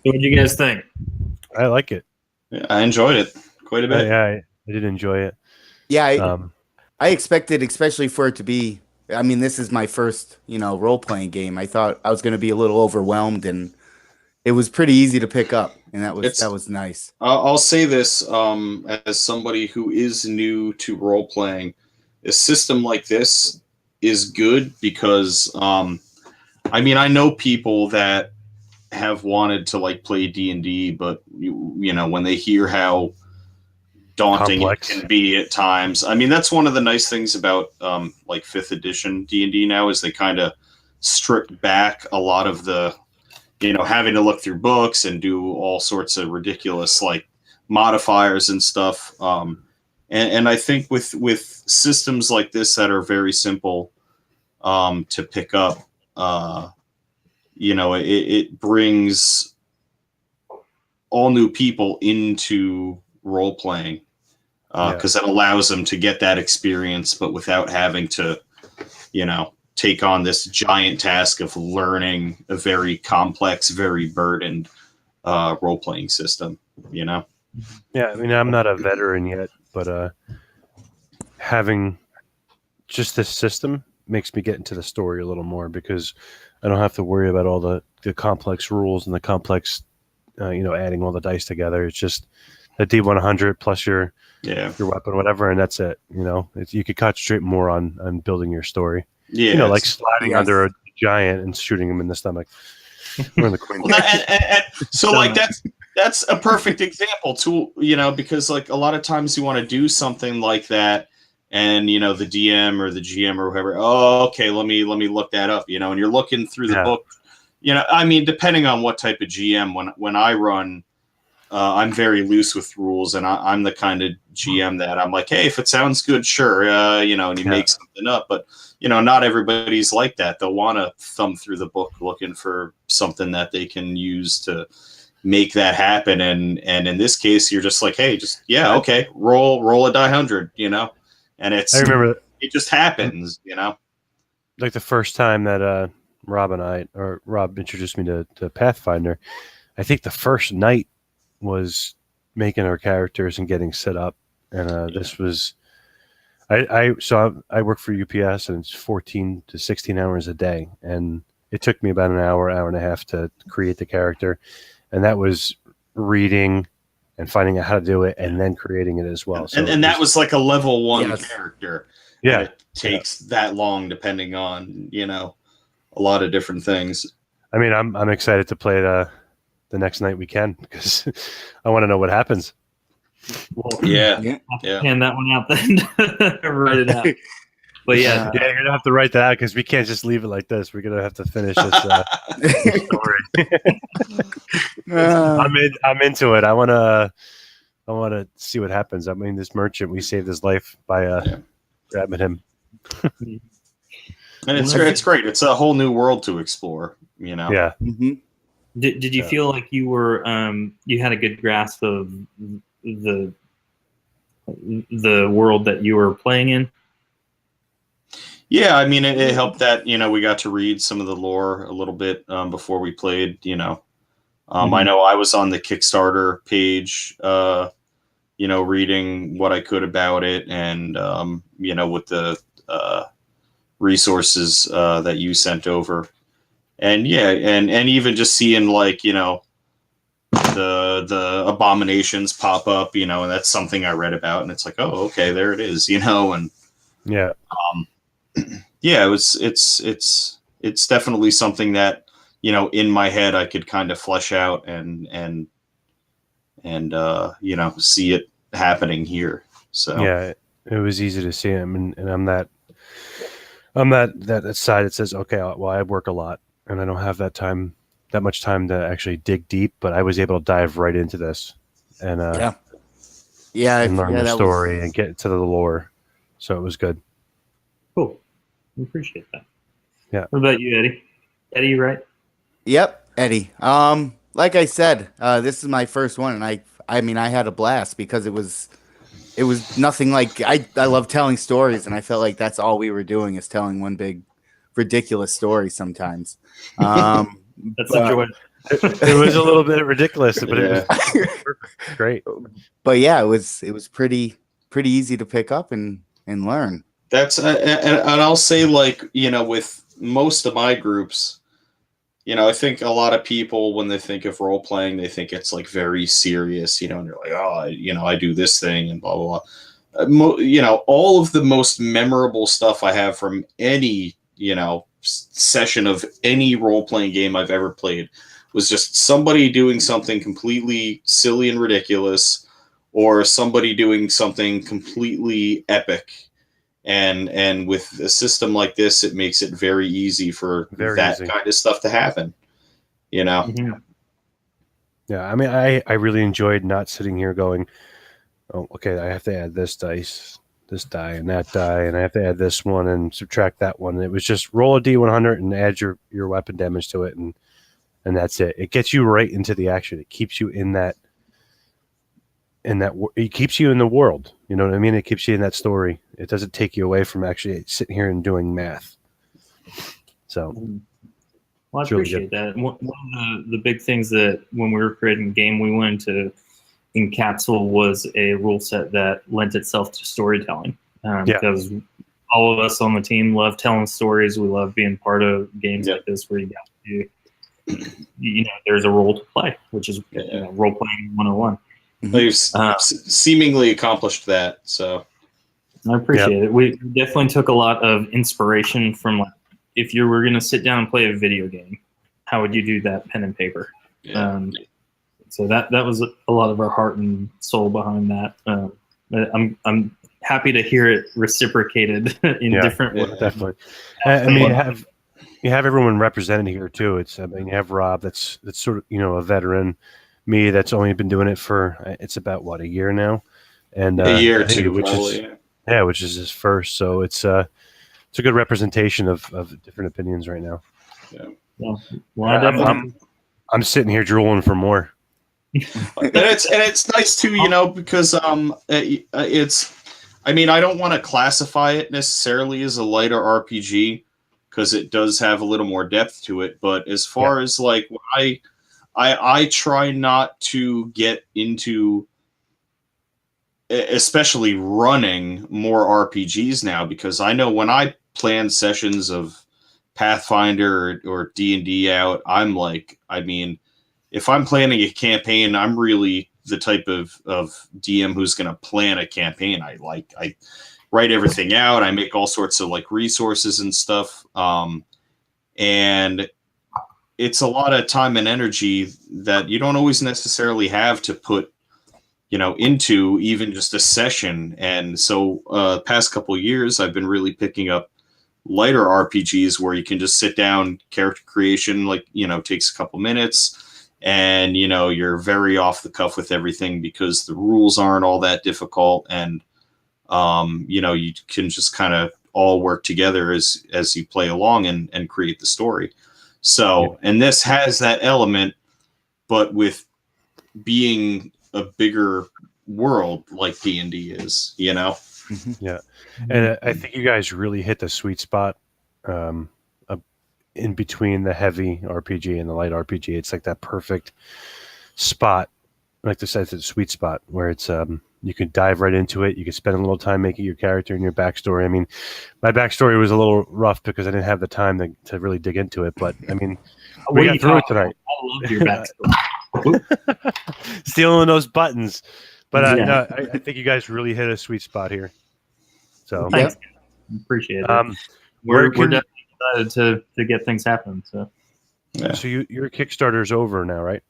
So what do you guys think? I like it. Yeah, I enjoyed it quite a bit. I did enjoy it. Yeah, I expected, especially for it to be. I mean, this is my first, role playing game. I thought I was going to be a little overwhelmed, and it was pretty easy to pick up, and that was nice. I'll say this as somebody who is new to role playing, a system like this is good because I mean I know people that have wanted to like play D&D, but you know when they hear how daunting Complex. it can be at times. I mean that's one of the nice things about like 5th edition D&D now is they kind of strip back a lot of the having to look through books and do all sorts of ridiculous like modifiers and stuff. And I think with systems like this that are very simple to pick up, it brings all new people into role playing because it allows them to get that experience, but without having to, take on this giant task of learning a very complex, very burdened role-playing system, Yeah, I mean, I'm not a veteran yet, but having just this system makes me get into the story a little more because I don't have to worry about all the complex rules and the complex, adding all the dice together. It's just a D100 plus your weapon, whatever, and that's it. You could concentrate more on building your story. Yeah, like sliding under a giant and shooting him in the stomach. Or in the queen. So like that's a perfect example too, because like a lot of times you want to do something like that and the DM or the GM or whoever, oh okay, let me look that up, and you're looking through the book. I mean depending on what type of GM when I run I'm very loose with rules and I'm the kind of GM that I'm like, hey, if it sounds good, sure, and you make something up, but not everybody's like that. They'll want to thumb through the book looking for something that they can use to make that happen. And in this case, you're just like, hey, okay, roll a die 100, and I remember it just happens, Like the first time that Rob introduced me to Pathfinder, I think the first night was making our characters and getting set up, and this was. I work for UPS and it's 14 to 16 hours a day. And it took me about an hour and a half to create the character. And that was reading and finding out how to do it and then creating it as well. So and that was like a level 1 character. Yeah. It takes that long depending on, a lot of different things. I mean, I'm excited to play the next night we can because I want to know what happens. Well, yeah. Hand that one out then. Write it out. But you're gonna have to write that out because we can't just leave it like this. We're gonna have to finish this story. I'm into it. I wanna see what happens. I mean, this merchant, we saved his life by grabbing him. And it's great. It's a whole new world to explore. Yeah. Mm-hmm. Did you feel like you were you had a good grasp of the world that you were playing in? Yeah, I mean it helped that we got to read some of the lore a little bit before we played. I know I was on the Kickstarter page, reading what I could about it, and with the resources that you sent over, and and even just seeing like the abominations pop up, and that's something I read about, and it's like, oh, okay, there it is, and it's definitely something that in my head I could kind of flesh out and see it happening here. So yeah, it was easy to see him, and I'm that side that says, okay, well, I work a lot and I don't have that much time to actually dig deep, but I was able to dive right into this and and learn the story and get to the lore. So it was good. Cool. I appreciate that. Yeah. What about you, Eddie? Eddie, right? Yep, Eddie. Like I said, this is my first one, and I mean, I had a blast because it was nothing like I love telling stories, and I felt like that's all we were doing is telling one big ridiculous story sometimes. That's the joy. It was a little bit ridiculous, but it was perfect. Great. But yeah, it was pretty easy to pick up and learn. That's and I'll say, like, with most of my groups, I think a lot of people, when they think of role playing, they think it's like very serious, and they're like, oh, I do this thing and blah blah blah. All of the most memorable stuff I have from any session of any role playing game I've ever played was just somebody doing something completely silly and ridiculous, or somebody doing something completely epic. And with a system like this, it makes it very easy for kind of stuff to happen. Mm-hmm. Yeah, I mean, I really enjoyed not sitting here going, oh, okay, I have to add this die, and that die, and I have to add this one and subtract that one. And it was just roll a D100 and add your weapon damage to it, and that's it. It gets you right into the action. It keeps you in that. It keeps you in the world. You know what I mean? It keeps you in that story. It doesn't take you away from actually sitting here and doing math. So, well, I appreciate that. One of the big things that when we were creating a game, we wanted to encapsulate was a rule set that lent itself to storytelling. Because all of us on the team love telling stories. We love being part of games like this where you got to, there's a role to play, which is role playing 101. They've seemingly accomplished that, so I appreciate it. We definitely took a lot of inspiration from, like, if you were going to sit down and play a video game, how would you do that pen and paper? So that was a lot of our heart and soul behind that. I'm happy to hear it reciprocated in different ways. Definitely. I mean, you have everyone represented here too. You have Rob, that's sort of a veteran. Me, that's only been doing it for it's about a year now, and a year or two, which is his first. So it's a good representation of different opinions right now. Yeah. Well, I'm sitting here drooling for more. and it's nice too, because it's. I mean, I don't want to classify it necessarily as a lighter RPG because it does have a little more depth to it. But as far as like when I try not to get into, especially running more RPGs now, because I know when I plan sessions of Pathfinder or D&D out, I'm like, I mean, if I'm planning a campaign, I'm really the type of DM who's going to plan a campaign. I write everything out. I make all sorts of like resources and stuff. And it's a lot of time and energy that you don't always necessarily have to put, into even just a session. And so past couple of years, I've been really picking up lighter RPGs where you can just sit down, character creation, takes a couple minutes, and, you're very off the cuff with everything because the rules aren't all that difficult. And, you can just kind of all work together as you play along and create the story. So, and this has that element, but with being a bigger world like D&D is, Mm-hmm. Yeah. And I think you guys really hit the sweet spot in between the heavy RPG and the light RPG. It's like that perfect spot, like it's the sweet spot where it's you can dive right into it. You can spend a little time making your character and your backstory. I mean, my backstory was a little rough because I didn't have the time to really dig into it. But I mean, we got through it tonight. I love your backstory. Stealing those buttons. But no, I think you guys really hit a sweet spot here. So thanks. Appreciate it. We're definitely excited to get things happening. So your Kickstarter's over now, right?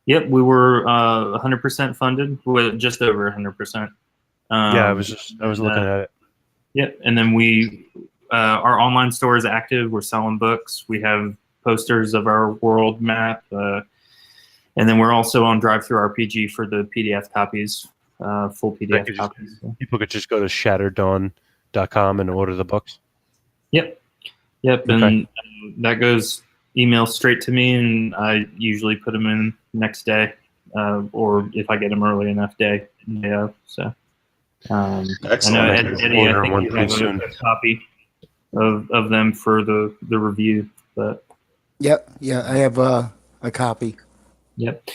Yep, we were 100% funded, with just over 100%. I was looking at it. Yep, and then we our online store is active. We're selling books. We have posters of our world map, and then we're also on Drive-Thru RPG for the PDF copies, full PDF copies. People could just go to shattereddawn.com and order the books. Yep, okay. And that goes email straight to me, and I usually put them in next day, or if I get them early enough day. Yeah, so I know Eddie, I think you have a copy of them for the review, but I have a copy. Yep.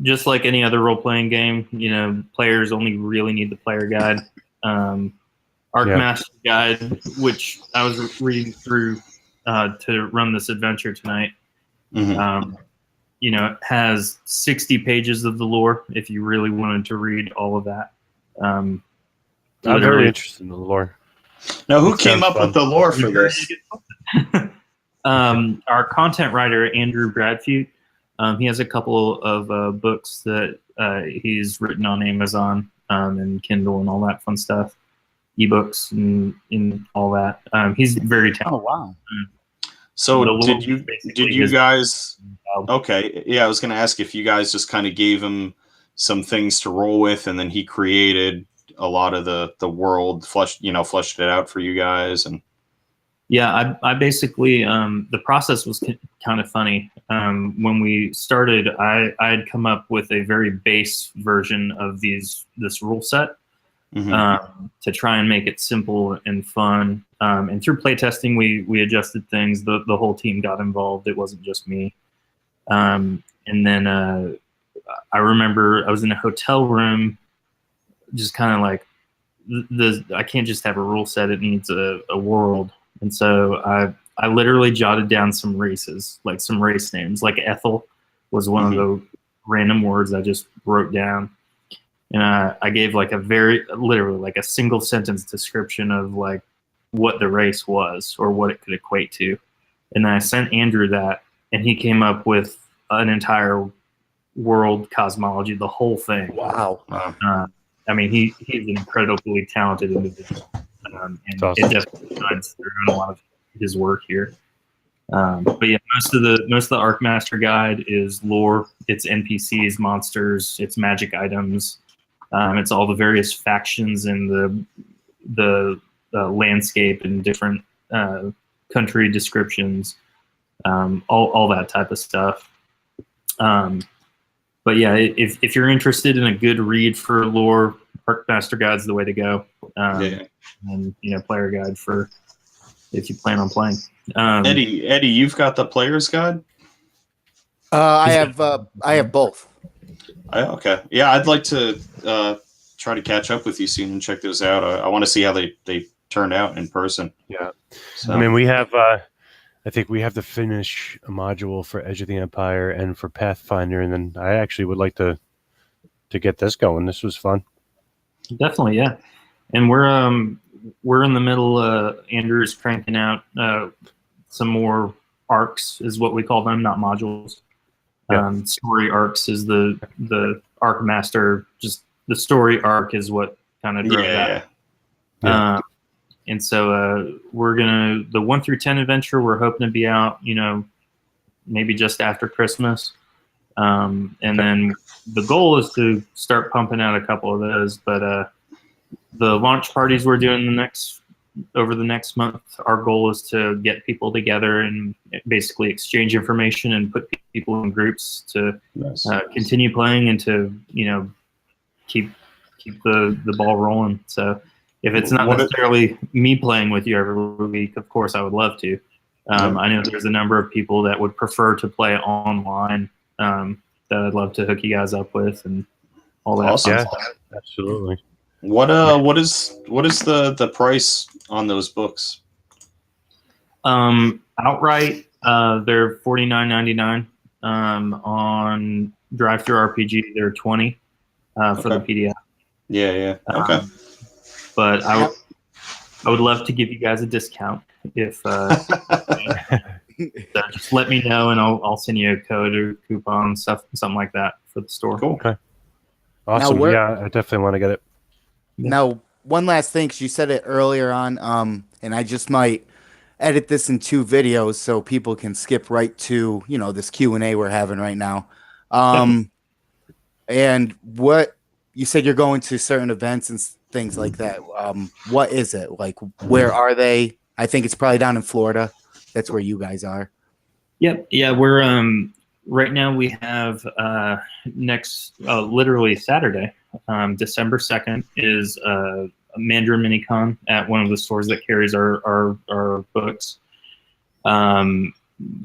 Just like any other role-playing game, players only really need the player guide. Arc Master Guide, which I was reading through to run this adventure tonight. Mm-hmm. It has 60 pages of the lore if you really wanted to read all of that. I'm very interested in the lore. Now, who came up with the lore for this? Our content writer, Andrew Bradfute. He has a couple of books that he's written on Amazon and Kindle and all that fun stuff, ebooks and all that. He's very talented. Oh wow! So did you guys? Okay, yeah, I was going to ask if you guys just kind of gave him some things to roll with, and then he created a lot of the world, fleshed it out for you guys, and. Yeah, I basically the process was kind of funny. When we started, I had come up with a very base version of this rule set to try and make it simple and fun. And through playtesting, we adjusted things. The whole team got involved. It wasn't just me. And then I remember I was in a hotel room, just kind of like I can't just have a rule set. It needs a world. And so I literally jotted down some races, like some race names, like Ethel was one of the random words I just wrote down. And I gave like literally like a single sentence description of like what the race was or what it could equate to. And then I sent Andrew that, and he came up with an entire world cosmology, the whole thing. Wow. I mean, he's an incredibly talented individual. And awesome. It definitely shines through in a lot of his work here. But yeah, most of the Arc Master Guide is lore. It's NPCs, monsters, it's magic items. It's all the various factions and the landscape and different country descriptions, all that type of stuff. But yeah, if you're interested in a good read for lore, Arc Master Guide's the way to go. And player guide for if you plan on playing. Eddie, you've got the player's guide? I have both. Okay. Yeah, I'd like to try to catch up with you soon and check those out. I want to see how they turned out in person. Yeah. So. I mean, we have I think we have to finish a module for Edge of the Empire and for Pathfinder, and then I actually would like to get this going. This was fun. Definitely, yeah. And we're in the middle. Andrew's cranking out some more arcs, is what we call them, not modules. Yeah. Story arcs is the Arc Master. Just the story arc is what kind of drove that. Yeah. And so we're the 1 through 10 adventure. We're hoping to be out, maybe just after Christmas. And then the goal is to start pumping out a couple of those. But the launch parties we're doing over the next month, our goal is to get people together and basically exchange information and put people in groups to continue playing and to keep the ball rolling. So if it's not necessarily me playing with you every week, of course I would love to. I know there's a number of people that would prefer to play online that I'd love to hook you guys up with and all that. Awesome. Yeah, absolutely. What is the price on those books? Outright, they're $49.99. On Drive-Thru RPG, they're $20 for the PDF. Yeah. Okay. But I would love to give you guys a discount if so just let me know and I'll send you a code or coupon, something like that for the store. Cool. Okay. Awesome. Yeah, I definitely want to get it. Now, one last thing, because you said it earlier on, and I just might edit this in 2 videos so people can skip right to, this Q&A we're having right now. And what you said, you're going to certain events and things like that. What is it? Like, where are they? I think it's probably down in Florida. That's where you guys are. Yep. Yeah, we're right now we have next literally Saturday, December 2nd is a Mandarin Minicon at one of the stores that carries our books.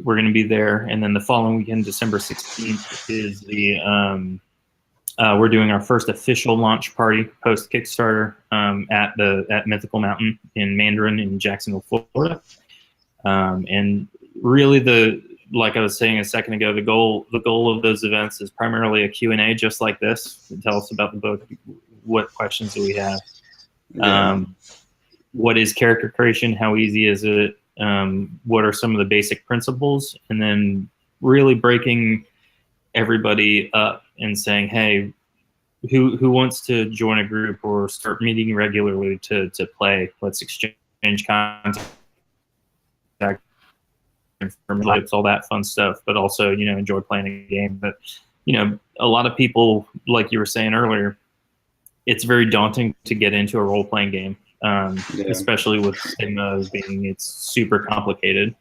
we're going to be there. And then the following weekend, December 16th, is the we're doing our first official launch party post Kickstarter at Mythical Mountain in Mandarin in Jacksonville, Florida. And really, like I was saying a second ago, the goal of those events is primarily a Q&A just like this. Tell us about the book. What questions do we have? What is character creation? How easy is it? What are some of the basic principles? And then really breaking everybody up and saying, hey, who wants to join a group or start meeting regularly to play? Let's exchange contact, all that fun stuff, but also, enjoy playing a game. But, a lot of people, like you were saying earlier, it's very daunting to get into a role-playing game, especially with Stigma being it's super complicated.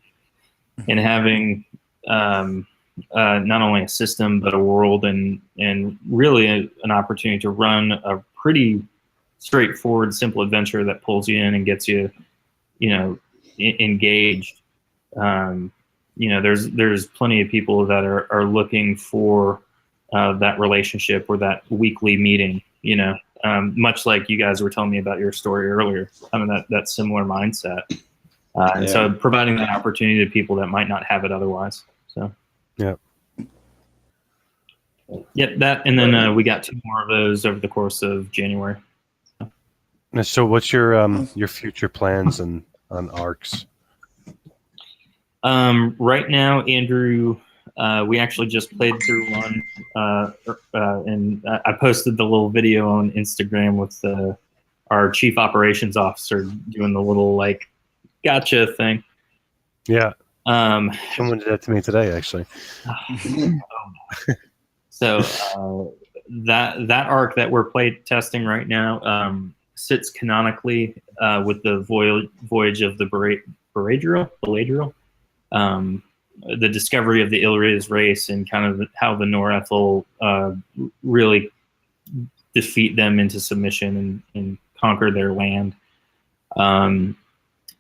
And having not only a system, but a world and really an opportunity to run a pretty straightforward, simple adventure that pulls you in and gets you, engaged. There's plenty of people that are looking for that relationship or that weekly meeting, much like you guys were telling me about your story earlier, kind of that similar mindset. And so providing that opportunity to people that might not have it otherwise. So, that. And then we got 2 more of those over the course of January. So what's your future plans on ARCs? Right now, Andrew, we actually just played through one, and I posted the little video on Instagram with our chief operations officer doing the little gotcha thing. Yeah. Someone did that to me today, actually. So that arc that we're play testing right now sits canonically with the voyage of the Beladriel. The discovery of the Illyria's race and kind of how the Norethel really defeat them into submission and conquer their land. And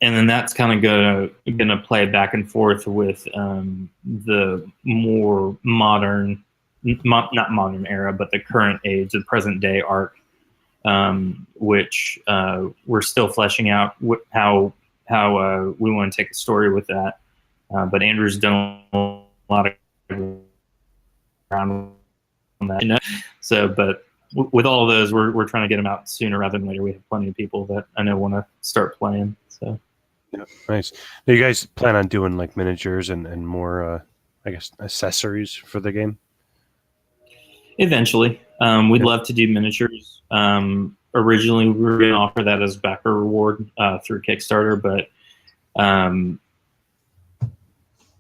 then that's kind of gonna play back and forth with the more modern, not modern era, but the current age, the present day arc, which we're still fleshing out how we want to take a story with that. But Andrew's done a lot of around on that, So, but with all of those, we're trying to get them out sooner rather than later. We have plenty of people that I know want to start playing. So, yeah, nice. Now, you guys plan on doing miniatures and more, I guess, accessories for the game? Eventually, we'd love to do miniatures. Originally, we were going to offer that as backer reward through Kickstarter, but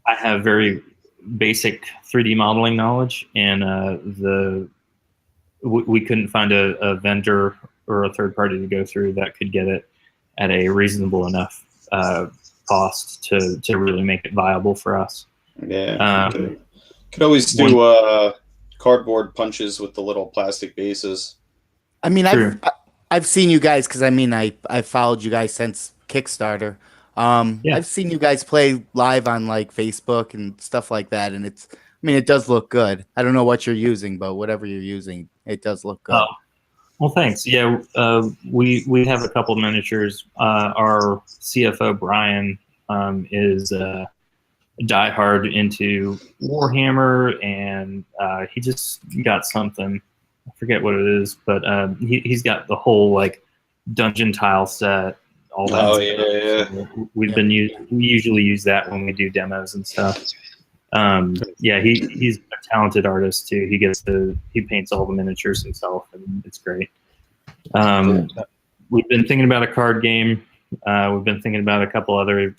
I have very basic 3D modeling knowledge, and we couldn't find a vendor or a third party to go through that could get it at a reasonable enough cost to really make it viable for us. Yeah, could always do cardboard punches with the little plastic bases. I mean, I've seen you guys because I followed you guys since Kickstarter. I've seen you guys play live on Facebook and stuff like that, and it does look good. I don't know what you're using, but whatever you're using, it does look good. Oh, well, thanks. Yeah, we have a couple miniatures. Our CFO Brian is diehard into Warhammer, and he just got something. I forget what it is, but he's got the whole dungeon tile set. All that. Oh yeah. So we usually use that when we do demos and stuff. He's a talented artist too. He paints all the miniatures himself, and it's great. We've been thinking about a card game. We've been thinking about a couple other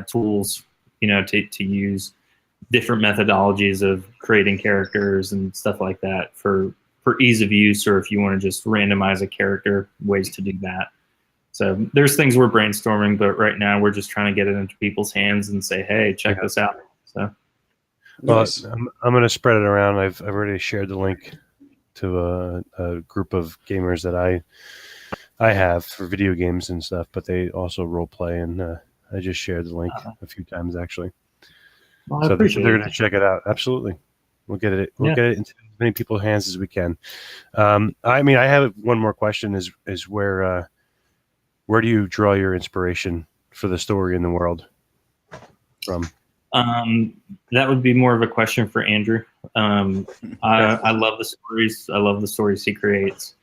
tools, to use different methodologies of creating characters and stuff like that for ease of use, or if you want to just randomize a character, ways to do that. So there's things we're brainstorming, but right now we're just trying to get it into people's hands and say, hey, check this out. So, well, nice. I'm going to spread it around. I've already shared the link to a group of gamers that I have for video games and stuff, but they also role play, and I just shared the link a few times actually. Well, I So appreciate they're it. going to check it out. Absolutely. We'll get it into as many people's hands as we can. I mean, I have one more question is where do you draw your inspiration for the story in the world from? That would be more of a question for Andrew. I love the stories. I love the stories he creates.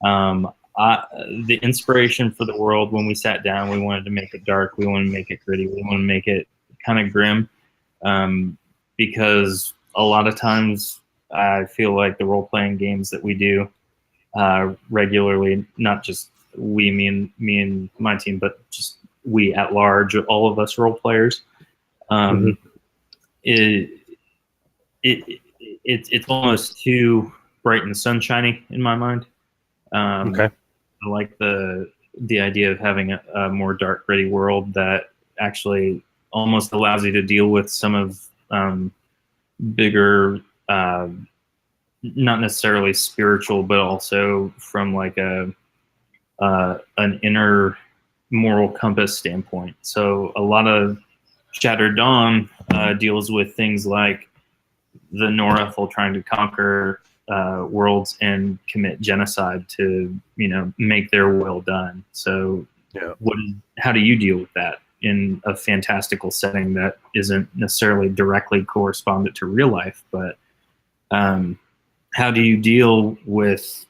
The inspiration for the world, when we sat down, we wanted to make it dark. We wanted to make it gritty. We wanted to make it kind of grim, because a lot of times I feel like the role-playing games that we do regularly, not just me and my team, but just we at large, all of us role players, it's almost too bright and sunshiny in my mind. I like the idea of having a more dark, gritty world that actually almost allows you to deal with some of bigger, not necessarily spiritual, but also from like an inner moral compass standpoint. So a lot of Shattered Dawn deals with things like the Norethel trying to conquer worlds and commit genocide to, make their will done. So how do you deal with that in a fantastical setting that isn't necessarily directly correspondent to real life? But how do you deal with,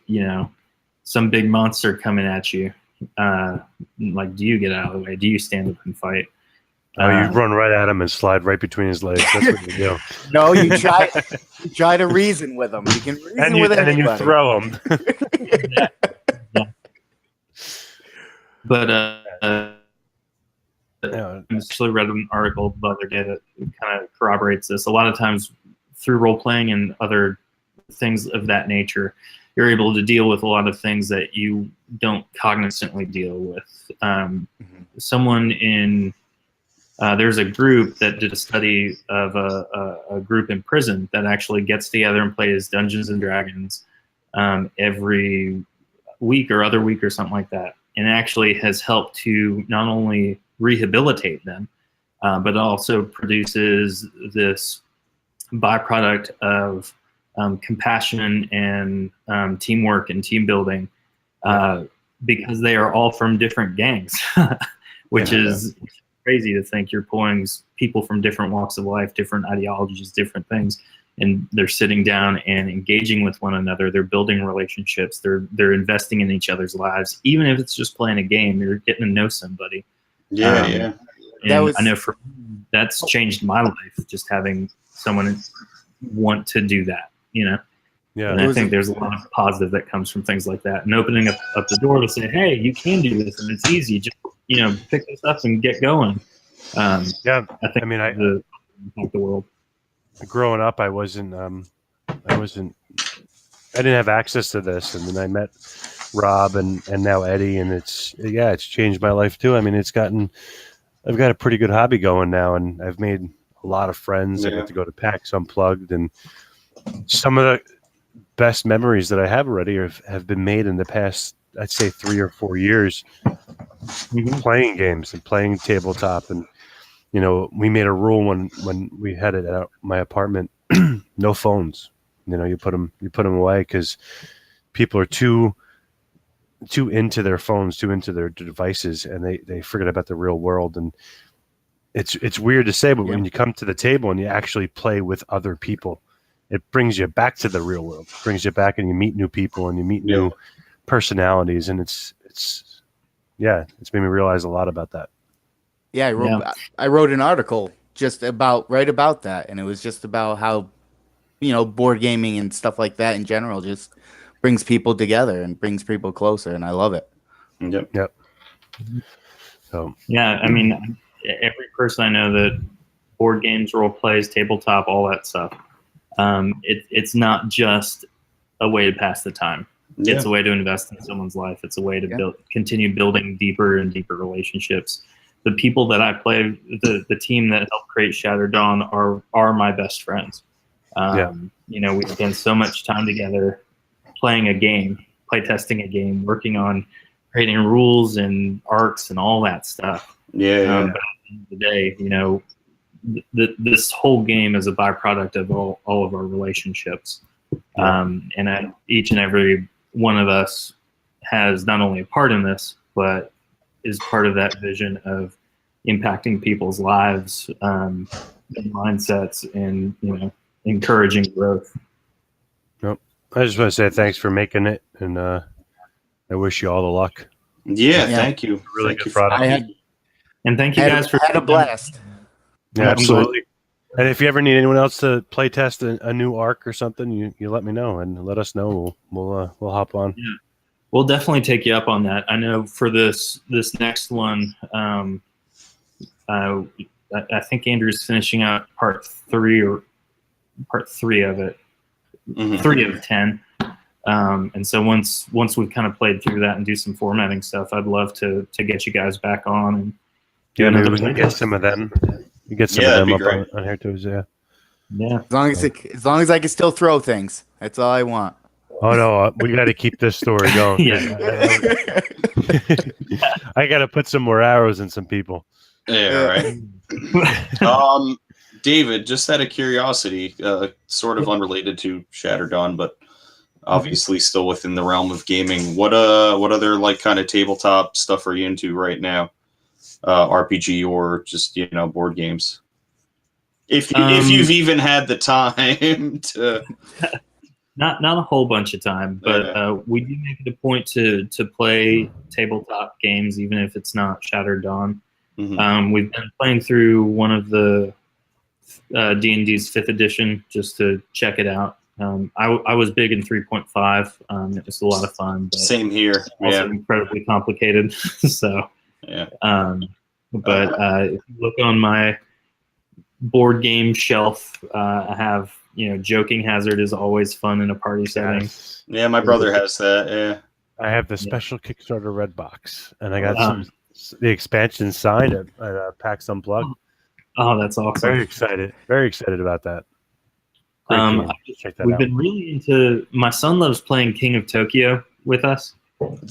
some big monster coming at you? Like, do you get out of the way? Do you stand up and fight? Oh, you run right at him and slide right between his legs. That's what you do. No, you try to reason with him. You can reason with anybody. And then you throw him. But I actually read an article the other day that kind of corroborates this. A lot of times through role-playing and other things of that nature, you're able to deal with a lot of things that you don't cognizantly deal with. Someone in there's a group that did a study of a group in prison that actually gets together and plays Dungeons and Dragons every week or other week or something like that, and actually has helped to not only rehabilitate them, but also produces this byproduct of compassion and teamwork and team building, because they are all from different gangs, which is crazy to think. You're pulling people from different walks of life, different ideologies, different things, and they're sitting down and engaging with one another. They're building relationships. They're investing in each other's lives. Even if it's just playing a game, you're getting to know somebody. And I know that's changed my life, just having someone want to do that, And I think there's a lot of positive that comes from things like that, and opening up the door to say, hey, you can do this and it's easy. Just, pick this up and get going. I think the world. Growing up, I didn't have access to this, and then I met Rob and now Eddie, and it's changed my life too. I mean, I've got a pretty good hobby going now, and I've made a lot of friends. I get to go to PAX Unplugged, and some of the best memories that I have already have been made in the past, I'd say 3 or 4 years, playing games and playing tabletop. And we made a rule when we had it at my apartment: no phones. You put them away, because people are too into their phones, too into their devices, and they forget about the real world. And it's weird to say, but when you come to the table and you actually play with other people, it brings you back to the real world. It brings you back, and you meet new people, and you meet new personalities, and it's made me realize a lot about that. Yeah, I wrote an article just about that, and it was just about how board gaming and stuff like that in general just brings people together and brings people closer, and I love it. Yep. So I mean, every person I know that board games, role plays, tabletop, all that stuff, it's not just a way to pass the time. It's a way to invest in someone's life. It's a way to continue building deeper and deeper relationships. The people that I play, the team that helped create Shattered Dawn are my best friends. We spend so much time together playing a game, playtesting a game, working on creating rules and arcs and all that stuff. But at the end of the day, this whole game is a byproduct of all of our relationships. And each and every one of us has not only a part in this, but is part of that vision of impacting people's lives and mindsets, and encouraging growth. Yep. I just want to say thanks for making it, and I wish you all the luck. Yeah. Thank you. Really good product. And thank you guys for had a blast. Yeah, absolutely. And if you ever need anyone else to play test a new arc or something, you let me know and let us know. We'll hop on. Yeah. We'll definitely take you up on that. I know for this next one, I think Andrew's finishing out part 3 of it, 3 of 10. And so once we've kind of played through that and do some formatting stuff, I'd love to get you guys back on and do maybe another we can get some of them. You get some of them up on here too. Yeah. As long as I can still throw things, that's all I want. Oh no, we got to keep this story going. I got to put some more arrows in some people. Yeah, right. David, just out of curiosity, sort of unrelated to Shattered Dawn, but obviously still within the realm of gaming. What other like kind of tabletop stuff are you into right now? RPG or just board games? If you've even had the time to. Not a whole bunch of time, but we do make it a point to play tabletop games, even if it's not Shattered Dawn. Mm-hmm. We've been playing through one of the D&D's 5th edition just to check it out. I was big in 3.5. It was a lot of fun. But same here. Also incredibly complicated. So, yeah. But if you look on my board game shelf, I have Joking Hazard is always fun in a party setting. Yeah, my brother has that. Yeah, I have the special Kickstarter red box, and I got the expansion signed at PAX Unplugged. Oh, that's awesome! Very excited about that. We've been really into. My son loves playing King of Tokyo with us,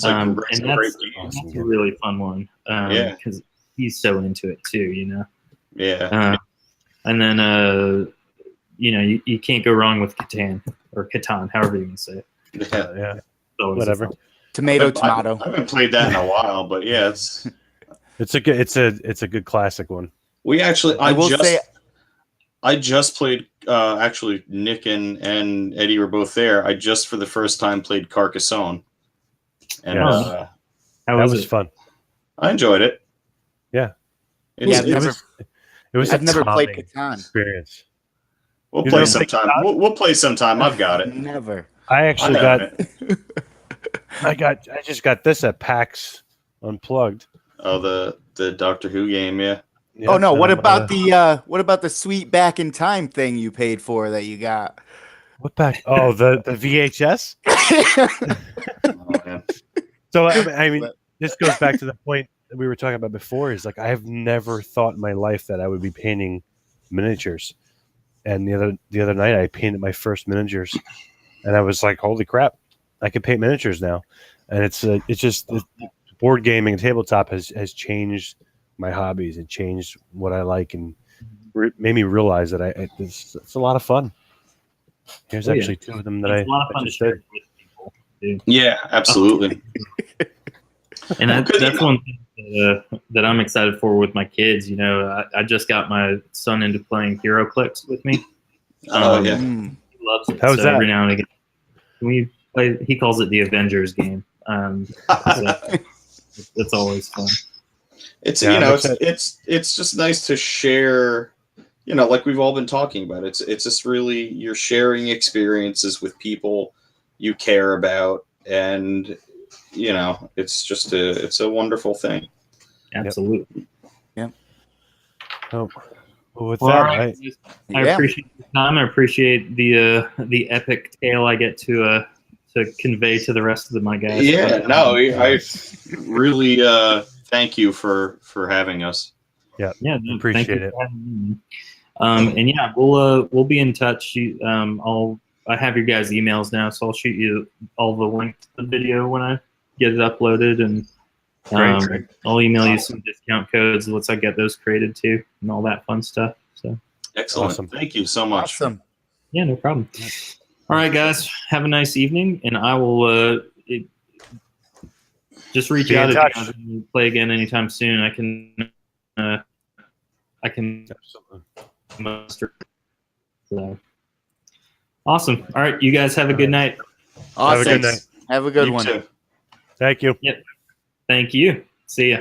and that's a really fun one. Because he's so into it too. Yeah. And then you can't go wrong with Catan or Catan, however you can say it. Yeah. Whatever. Tomato. I haven't played that in a while, but yeah, it's a good classic one. We actually, I just played. Actually, Nick and Eddie were both there. I just for the first time played Carcassonne, and that was fun. I enjoyed it. Yeah. I've never played Catan. Experience. We'll play sometime. We'll play sometime. I've got it. Never. I actually I just got this at PAX Unplugged. Oh, the Doctor Who game, yeah. Oh no! What about the sweet back in time thing you paid for that you got? What back? Oh, the VHS. Oh, man. So I mean, this goes back to the point that we were talking about before. Is like I have never thought in my life that I would be painting miniatures, and the other night I painted my first miniatures, and I was like, "Holy crap! I can paint miniatures now!" And it's just board gaming and tabletop has changed my hobbies and changed what I like and made me realize that it's a lot of fun. Here's actually 2 of them that it's a lot of fun to share with people. Dude. Yeah, absolutely. And that's one thing that I'm excited for with my kids. I just got my son into playing HeroClix with me. Oh yeah, he loves it. How's that? Every now and again, we play. He calls it the Avengers game. It's always fun. It's it's just nice to share. Like we've all been talking about. It's just really you're sharing experiences with people you care about, and it's just it's a wonderful thing. Absolutely. Yep. Oh, well, with that, I appreciate the time. I appreciate the epic tale I get to convey to the rest of my guys. Yeah, no, I really thank you for having us. Yeah, no, appreciate it. And yeah, we'll be in touch. I have your guys' emails now, so I'll shoot you all the links to the video when I get it uploaded, and Great. I'll email you some discount codes once I get those created too, and all that fun stuff. So excellent. Awesome. Thank you so much. Awesome. yeah, no problem. All right, guys, have a nice evening, and I will just reach Be in out if you touch. guys want to play again anytime soon. I can Absolutely. muster. So awesome. All right, you guys have a good night. Awesome. Have a good night. Have a good You one. too. Thank you. Thank you. See ya.